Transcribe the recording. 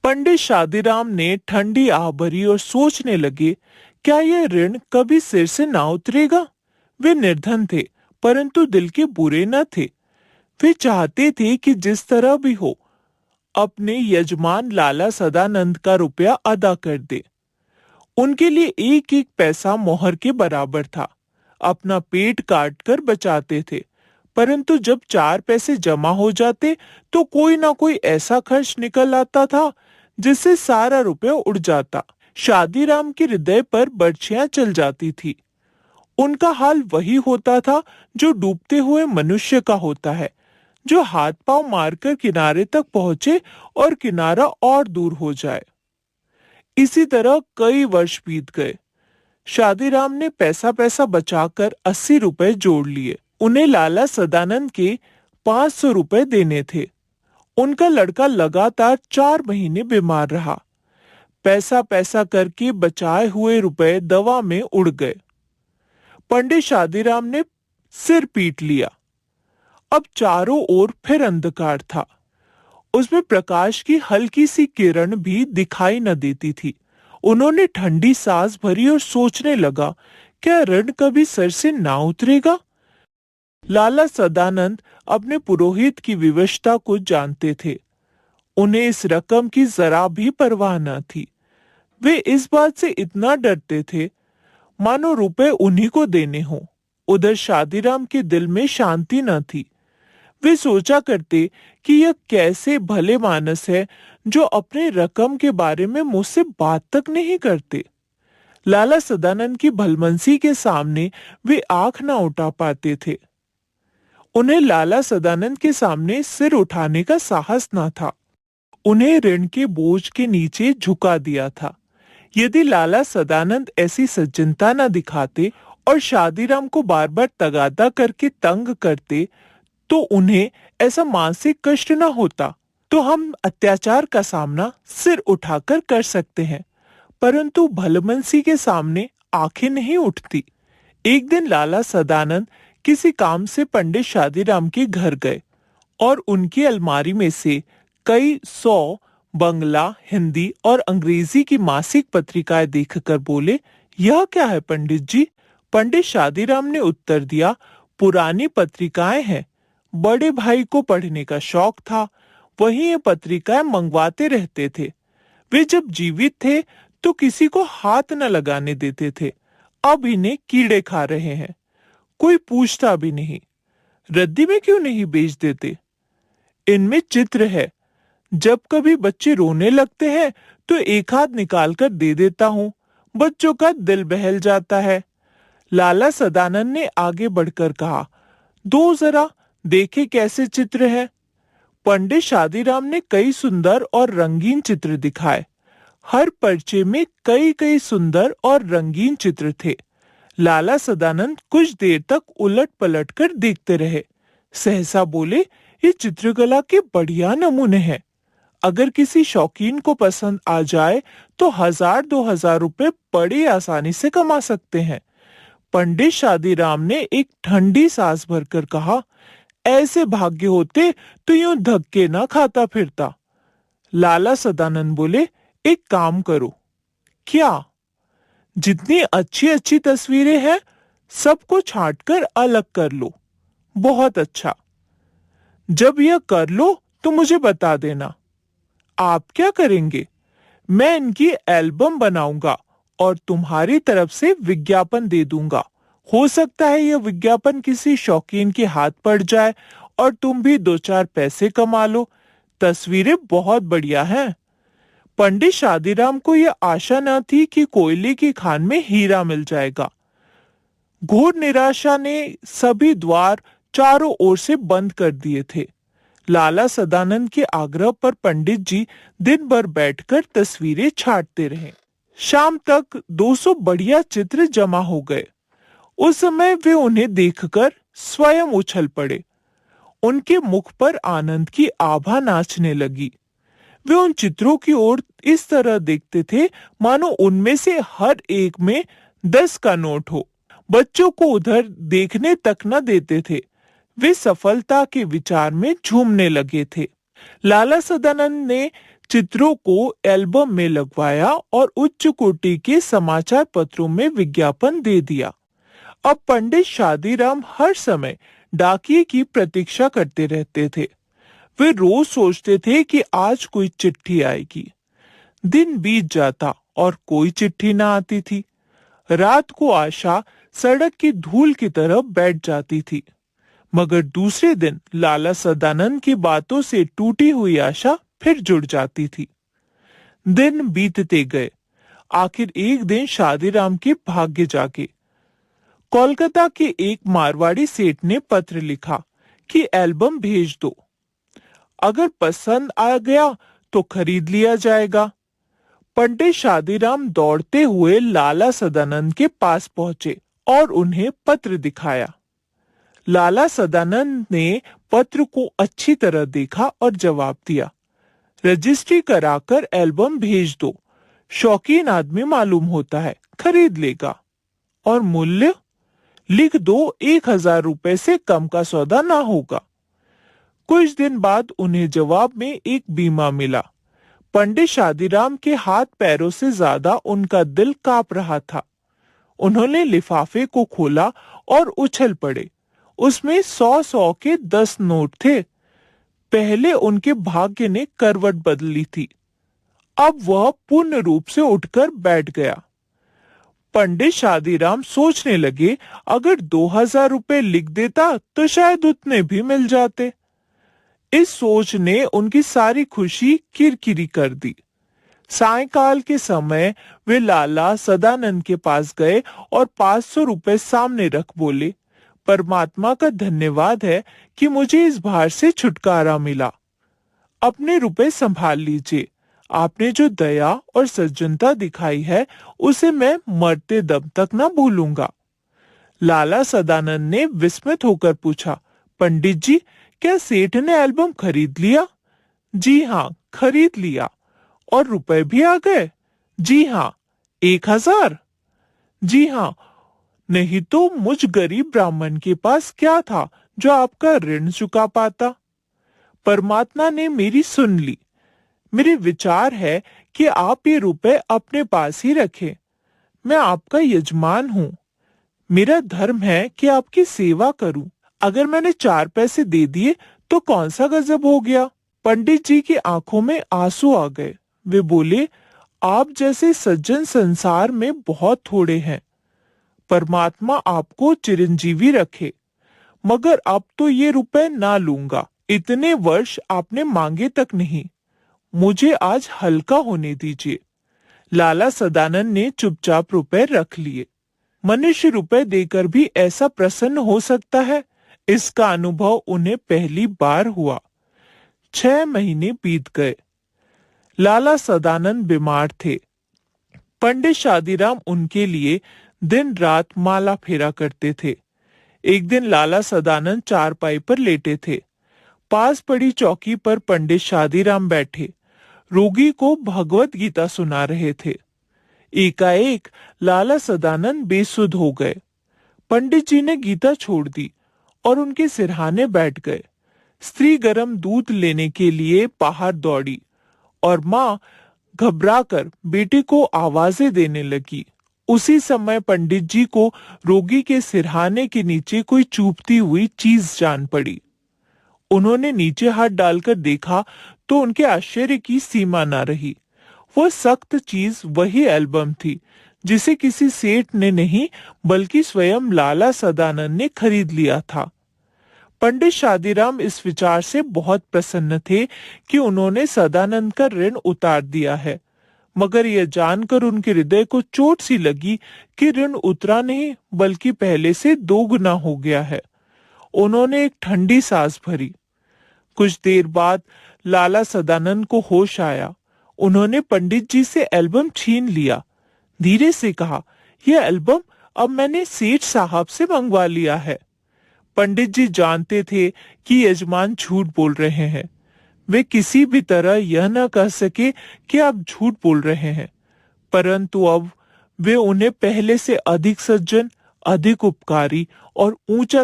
पंडित शादीराम ने ठंडी आह भरी और सोचने लगे, क्या यह ऋण कभी सिर से ना उतरेगा। वे निर्धन थे, परंतु दिल के बुरे न थे। वे चाहते थे कि जिस तरह भी हो अपने यजमान लाला सदानंद का रुपया अदा कर दे। उनके लिए एक एक पैसा मोहर के बराबर था। अपना पेट काट कर बचाते थे, परंतु जब 4 पैसे जमा हो जाते तो कोई ना कोई ऐसा खर्च निकल आता था जिससे सारा रुपया उड़ जाता। शादीराम के हृदय पर बर्छियां चल जाती थी। उनका हाल वही होता था जो डूबते हुए मनुष्य का होता है, जो हाथ पांव मारकर किनारे तक पहुंचे और किनारा और दूर हो जाए। इसी तरह कई वर्ष बीत गए। शादीराम ने पैसा पैसा बचाकर 80 रुपए जोड़ लिए। उन्हें लाला सदानंद के 500 रुपए देने थे। उनका लड़का लगातार 4 महीने बीमार रहा। पैसा पैसा करके बचाए हुए रुपए दवा में उड़ गए। पंडित शादीराम ने सिर पीट लिया। अब चारों ओर फिर अंधकार था। उसमें प्रकाश की हल्की सी किरण भी दिखाई न देती थी। उन्होंने ठंडी सांस भरी और सोचने लगा, क्या ऋण कभी सर से ना उतरेगा। लाला सदानंद अपने पुरोहित की विवशता को जानते थे। उन्हें इस रकम की जरा भी परवाह न थी। वे इस बात से इतना डरते थे मानो रुपए उन्हीं को देने हों। उधर शादीराम के दिल में शांति न थी। वे सोचा करते कि यह कैसे भले मानस है जो अपने रकम के बारे में मुझसे बात तक नहीं करते। लाला सदानंद की भलमनसी के सामने वे आंख न उठा पाते थे। उन्हें लाला सदानंद के सामने सिर उठाने का साहस न था। उन्हें ऋण के बोझ के नीचे झुका दिया था। यदि लाला सदानंद ऐसी सज्जनता न दिखाते और शादीराम को बार बार तगादा करके तंग करते तो उन्हें ऐसा मानसिक कष्ट न होता। तो हम अत्याचार का सामना सिर उठाकर कर सकते हैं, परंतु भलमनसी के सामने आंखें नहीं उठती। एक दिन लाला सदानंद किसी काम से पंडित शादीराम के घर गए और उनकी अलमारी में से कई 100 बंगला, हिंदी और अंग्रेजी की मासिक पत्रिकाएं देखकर बोले, यह क्या है पंडित जी। पंडित शादीराम ने उत्तर दिया, पुरानी पत्रिकाएं हैं। बड़े भाई को पढ़ने का शौक था, वही ये पत्रिकाएं मंगवाते रहते थे। वे जब जीवित थे तो किसी को हाथ न लगाने देते थे। अब इन्हें कीड़े खा रहे हैं, कोई पूछता भी नहीं। रद्दी में क्यों नहीं बेच देते। इनमें चित्र है। जब कभी बच्चे रोने लगते हैं तो एक हाथ निकाल कर दे देता हूँ। बच्चों का दिल बहल जाता है। लाला सदानंद ने आगे बढ़कर कहा, दो जरा देखे कैसे चित्र है। पंडित शादीराम ने कई सुंदर और रंगीन चित्र दिखाए। हर पर्चे में कई कई सुंदर और रंगीन चित्र थे। लाला सदानंद कुछ देर तक उलट पलट कर देखते रहे। सहसा बोले, ये चित्रकला के बढ़िया नमूने हैं। अगर किसी शौकीन को पसंद आ जाए तो 1000-2000 रुपए बड़ी आसानी से कमा सकते हैं। पंडित शादीराम ने एक ठंडी सांस भरकर कहा, ऐसे भाग्य होते तो यूं धक्के ना खाता फिरता। लाला सदानंद बोले, एक काम करो। क्या। जितनी अच्छी अच्छी तस्वीरें हैं सबको छांटकर अलग कर लो। बहुत अच्छा। जब यह कर लो तो मुझे बता देना। आप क्या करेंगे। मैं इनकी एल्बम बनाऊंगा और तुम्हारी तरफ से विज्ञापन दे दूंगा। हो सकता है यह विज्ञापन किसी शौकीन के हाथ पड़ जाए और तुम भी 2-4 पैसे कमा लो। तस्वीरें बहुत बढ़िया हैं। पंडित शादीराम को यह आशा न थी कि कोयले की खान में हीरा मिल जाएगा। घोर निराशा ने सभी द्वार चारों ओर से बंद कर दिए थे। लाला सदानंद के आग्रह पर पंडित जी दिन भर बैठकर तस्वीरें छांटते रहे। शाम तक 200 बढ़िया चित्र जमा हो गए। उस समय वे उन्हें देखकर स्वयं उछल पड़े। उनके मुख पर आनंद की आभा नाचने लगी। वे उन चित्रों की ओर इस तरह देखते थे मानो उनमें से हर एक में 10 का नोट हो। बच्चों को उधर देखने तक न देते थे। वे सफलता के विचार में झूमने लगे थे। लाला सदानंद ने चित्रों को एल्बम में लगवाया और उच्च कोटि के समाचार पत्रों में विज्ञापन दे दिया। अब पंडित शादीराम हर समय डाकिये की प्रतीक्षा करते रहते थे। वे रोज सोचते थे कि आज कोई चिट्ठी आएगी। दिन बीत जाता और कोई चिट्ठी ना आती थी। रात को आशा सड़क की धूल की तरफ बैठ जाती थी। मगर दूसरे दिन लाला सदानंद की बातों से टूटी हुई आशा फिर जुड़ जाती थी। दिन बीतते गए। आखिर एक दिन शादीराम के भाग्य जागे। कोलकाता के एक मारवाड़ी सेठ ने पत्र लिखा कि एल्बम भेज दो। अगर पसंद आ गया तो खरीद लिया जाएगा। पंडित शादीराम दौड़ते हुए लाला सदानंद के पास पहुंचे और उन्हें पत्र दिखाया। लाला सदानंद ने पत्र को अच्छी तरह देखा और जवाब दिया, रजिस्ट्री कराकर एल्बम भेज दो। शौकीन आदमी मालूम होता है, खरीद लेगा। और मूल्य लिख दो, 1000 रुपए से कम का सौदा ना होगा। कुछ दिन बाद उन्हें जवाब में एक बीमा मिला। पंडित शादीराम के हाथ पैरों से ज्यादा उनका दिल कांप रहा था। उन्होंने लिफाफे को खोला और उछल पड़े। उसमें 100 के 10 नोट थे। पहले उनके भाग्य ने करवट बदली थी। अब वह पूर्ण रूप से उठकर बैठ गया। पंडित शादीराम सोचने लगे, अगर 2000 रुपए लिख देता तो शायद उतने भी मिल जाते। इस सोच ने उनकी सारी खुशी किरकिरी कर दी। सायंकाल के समय वे लाला सदानंद के पास गए और 500 रुपए सामने रख बोले, परमात्मा का धन्यवाद है कि मुझे इस भार से छुटकारा मिला। अपने रुपए संभाल लीजिए। आपने जो दया और सज्जनता दिखाई है उसे मैं मरते दम तक न भूलूंगा। लाला सदानंद ने विस्मित होकर पूछा, पंडित जी, क्या सेठ ने एल्बम खरीद लिया? जी हाँ, खरीद लिया। और रुपए भी आ गए? जी हाँ। 1000? जी हाँ। नहीं तो मुझ गरीब ब्राह्मण के पास क्या था जो आपका ऋण चुका पाता? परमात्मा ने मेरी सुन ली। मेरे विचार है कि आप ये रुपए अपने पास ही रखें। मैं आपका यजमान हूँ। मेरा धर्म है कि आपकी सेवा करूं। अगर मैंने 4 पैसे दे दिए तो कौन सा गजब हो गया? पंडित जी की आंखों में आंसू आ गए। वे बोले, आप जैसे सज्जन संसार में बहुत थोड़े हैं। परमात्मा आपको चिरंजीवी रखे। मगर अब तो ये रुपए ना लूंगा। इतने वर्ष आपने मांगे तक नहीं। मुझे आज हल्का होने दीजिए। लाला सदानंद ने चुपचाप रुपए रख लिए। मनुष्य रुपए देकर भी ऐसा प्रसन्न हो सकता है, इसका अनुभव उन्हें पहली बार हुआ। 6 महीने बीत गए। लाला सदानंद बीमार थे। पंडित शादीराम उनके लिए दिन रात माला फेरा करते थे। एक दिन लाला सदानंद चारपाई पर लेटे थे। पास पड़ी चौकी पर पंडित शादीराम बैठे रोगी को भगवत गीता सुना रहे थे। एकाएक लाला सदानंद बेसुध हो गए। पंडित जी ने गीता छोड़ दी और उनके सिरहाने बैठ गए। स्त्री गर्म दूध लेने के लिए बाहर दौड़ी और माँ घबराकर बेटे को आवाजें देने लगी। उसी समय पंडित जी को रोगी के सिरहाने के नीचे कोई चुभती हुई चीज जान पड़ी। उन्होंने नीचे हाथ डालकर देखा तो उनके आश्चर्य की सीमा न रही। वह सख्त चीज वही एल्बम थी जिसे किसी सेठ ने नहीं बल्कि स्वयं लाला सदानंद ने खरीद लिया था। पंडित शादीराम इस विचार से बहुत प्रसन्न थे कि उन्होंने सदानंद का ऋण उतार दिया है, मगर यह जानकर उनके हृदय को चोट सी लगी कि ऋण उतरा नहीं बल्कि पहले से 2 गुना हो गया है। उन्होंने एक ठंडी सांस भरी। कुछ देर बाद लाला सदानंद को होश आया। उन्होंने पंडित जी से एल्बम छीन लिया। धीरे से कहा, यह एल्बम अब मैंने सेठ साहब से मंगवा लिया है। पंडित जी जानते थे कि यजमान झूठ बोल रहे हैं। वे किसी भी तरह यह न कह सके कि आप झूठ बोल रहे हैं, परंतु अब वे उन्हें पहले से अधिक सज्जन, अधिक उपकारी और ऊंचा